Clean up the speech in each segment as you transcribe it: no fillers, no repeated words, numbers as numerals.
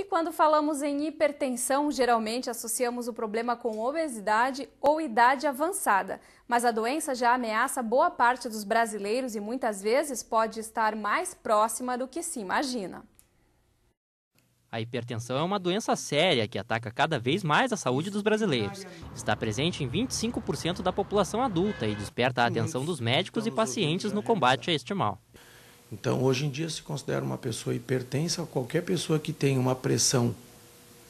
quando falamos em hipertensão, geralmente associamos o problema com obesidade ou idade avançada. Mas a doença já ameaça boa parte dos brasileiros e muitas vezes pode estar mais próxima do que se imagina. A hipertensão é uma doença séria que ataca cada vez mais a saúde dos brasileiros. Está presente em 25% da população adulta e desperta a atenção dos médicos e pacientes no combate a este mal. Então, hoje em dia, se considera uma pessoa hipertensa qualquer pessoa que tenha uma pressão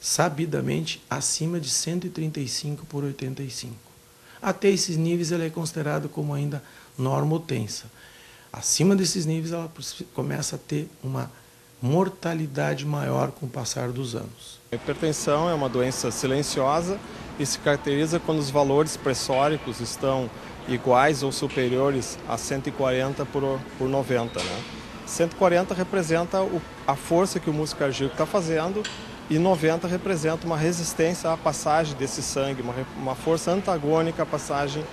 sabidamente acima de 135/85. Até esses níveis ela é considerada como ainda normotensa. Acima desses níveis ela começa a ter uma mortalidade maior com o passar dos anos. A hipertensão é uma doença silenciosa e se caracteriza quando os valores pressóricos estão iguais ou superiores a 140/90. 140 representa a força que o músculo cardíaco está fazendo e 90 representa uma resistência à passagem desse sangue, uma força antagônica à passagem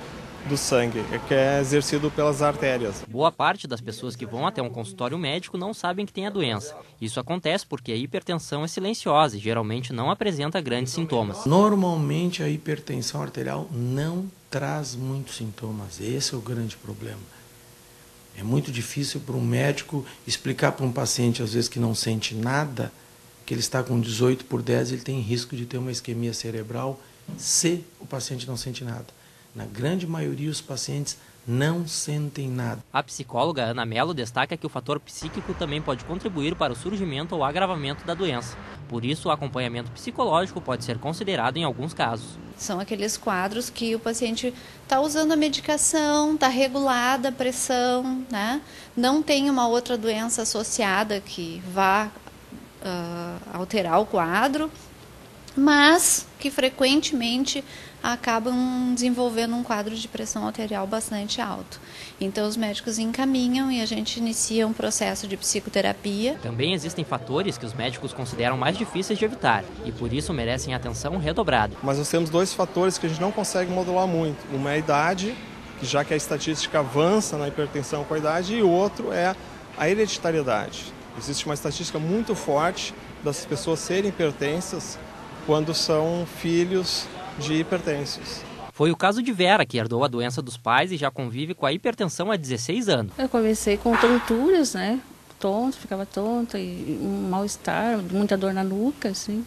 do sangue, que é exercido pelas artérias. Boa parte das pessoas que vão até um consultório médico não sabem que tem a doença. Isso acontece porque a hipertensão é silenciosa e geralmente não apresenta grandes sintomas. Normalmente a hipertensão arterial não traz muitos sintomas. Esse é o grande problema. É muito difícil para um médico explicar para um paciente, às vezes, que não sente nada, que ele está com 18/10 e ele tem risco de ter uma isquemia cerebral se o paciente não sente nada. Na grande maioria, os pacientes não sentem nada. A psicóloga Ana Mello destaca que o fator psíquico também pode contribuir para o surgimento ou agravamento da doença. Por isso, o acompanhamento psicológico pode ser considerado em alguns casos. São aqueles quadros que o paciente está usando a medicação, está regulada a pressão, né? Não tem uma outra doença associada que vá alterar o quadro, mas que frequentemente acabam desenvolvendo um quadro de pressão arterial bastante alto. Então os médicos encaminham e a gente inicia um processo de psicoterapia. Também existem fatores que os médicos consideram mais difíceis de evitar e por isso merecem atenção redobrada. Mas nós temos dois fatores que a gente não consegue modular muito. Uma é a idade, já que a estatística avança na hipertensão com a idade, e o outro é a hereditariedade. Existe uma estatística muito forte das pessoas serem hipertensas quando são filhos de hipertensos. Foi o caso de Vera, que herdou a doença dos pais e já convive com a hipertensão há 16 anos. Eu comecei com tonturas, né? Ficava tonta e um mal-estar, muita dor na nuca, assim.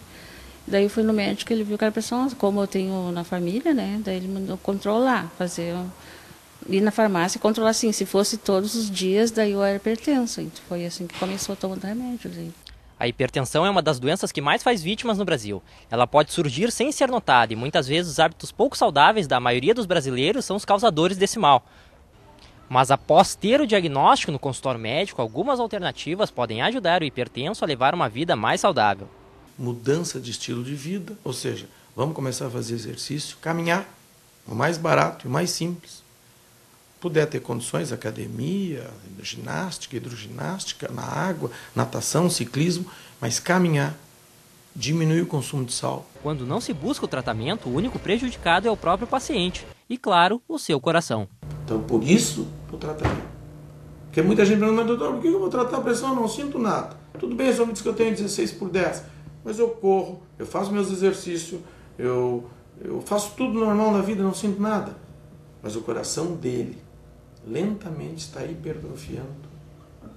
Daí eu fui no médico, ele viu que era pressão, como eu tenho na família, né? Daí ele mandou controlar, ir na farmácia e controlar assim, se fosse todos os dias, daí eu era hipertensa. Então foi assim que começou a tomar remédios. A hipertensão é uma das doenças que mais faz vítimas no Brasil. Ela pode surgir sem ser notada e muitas vezes os hábitos pouco saudáveis da maioria dos brasileiros são os causadores desse mal. Mas após ter o diagnóstico no consultório médico, algumas alternativas podem ajudar o hipertenso a levar uma vida mais saudável. Mudança de estilo de vida, ou seja, vamos começar a fazer exercício, caminhar, o mais barato e o mais simples. Puder ter condições, academia, ginástica, hidroginástica, na água, natação, ciclismo, mas caminhar, diminuir o consumo de sal. Quando não se busca o tratamento, o único prejudicado é o próprio paciente e, claro, o seu coração. Então, por isso, o tratamento. Porque muita gente pergunta, mas doutor, por que eu vou tratar a pressão? Eu não sinto nada. Tudo bem, só me diz que eu tenho 16/10, mas eu corro, eu faço meus exercícios, eu faço tudo normal na vida, não sinto nada. Mas o coração dele lentamente está hipertrofiando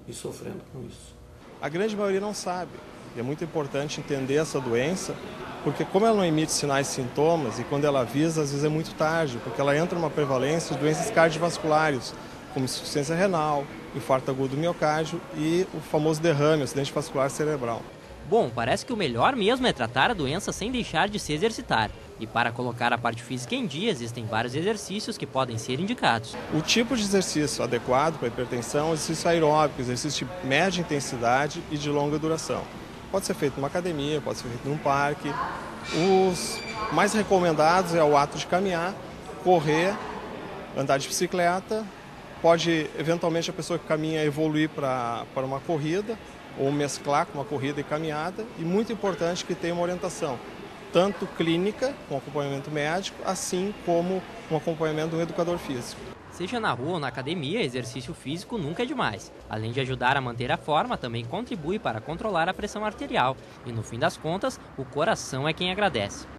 e sofrendo com isso. A grande maioria não sabe. E é muito importante entender essa doença, porque como ela não emite sinais e sintomas, e quando ela avisa, às vezes é muito tarde, porque ela entra numa prevalência de doenças cardiovasculares, como insuficiência renal, infarto agudo do miocárdio e o famoso derrame, acidente vascular cerebral. Bom, parece que o melhor mesmo é tratar a doença sem deixar de se exercitar. E para colocar a parte física em dia, existem vários exercícios que podem ser indicados. O tipo de exercício adequado para a hipertensão é o exercício aeróbico, exercício de média intensidade e de longa duração. Pode ser feito numa academia, pode ser feito num parque. Os mais recomendados é o ato de caminhar, correr, andar de bicicleta. Pode, eventualmente, a pessoa que caminha evoluir para uma corrida ou mesclar com uma corrida e caminhada. E muito importante que tenha uma orientação, tanto clínica, com acompanhamento médico, assim como um acompanhamento do educador físico. Seja na rua ou na academia, exercício físico nunca é demais. Além de ajudar a manter a forma, também contribui para controlar a pressão arterial. E no fim das contas, o coração é quem agradece.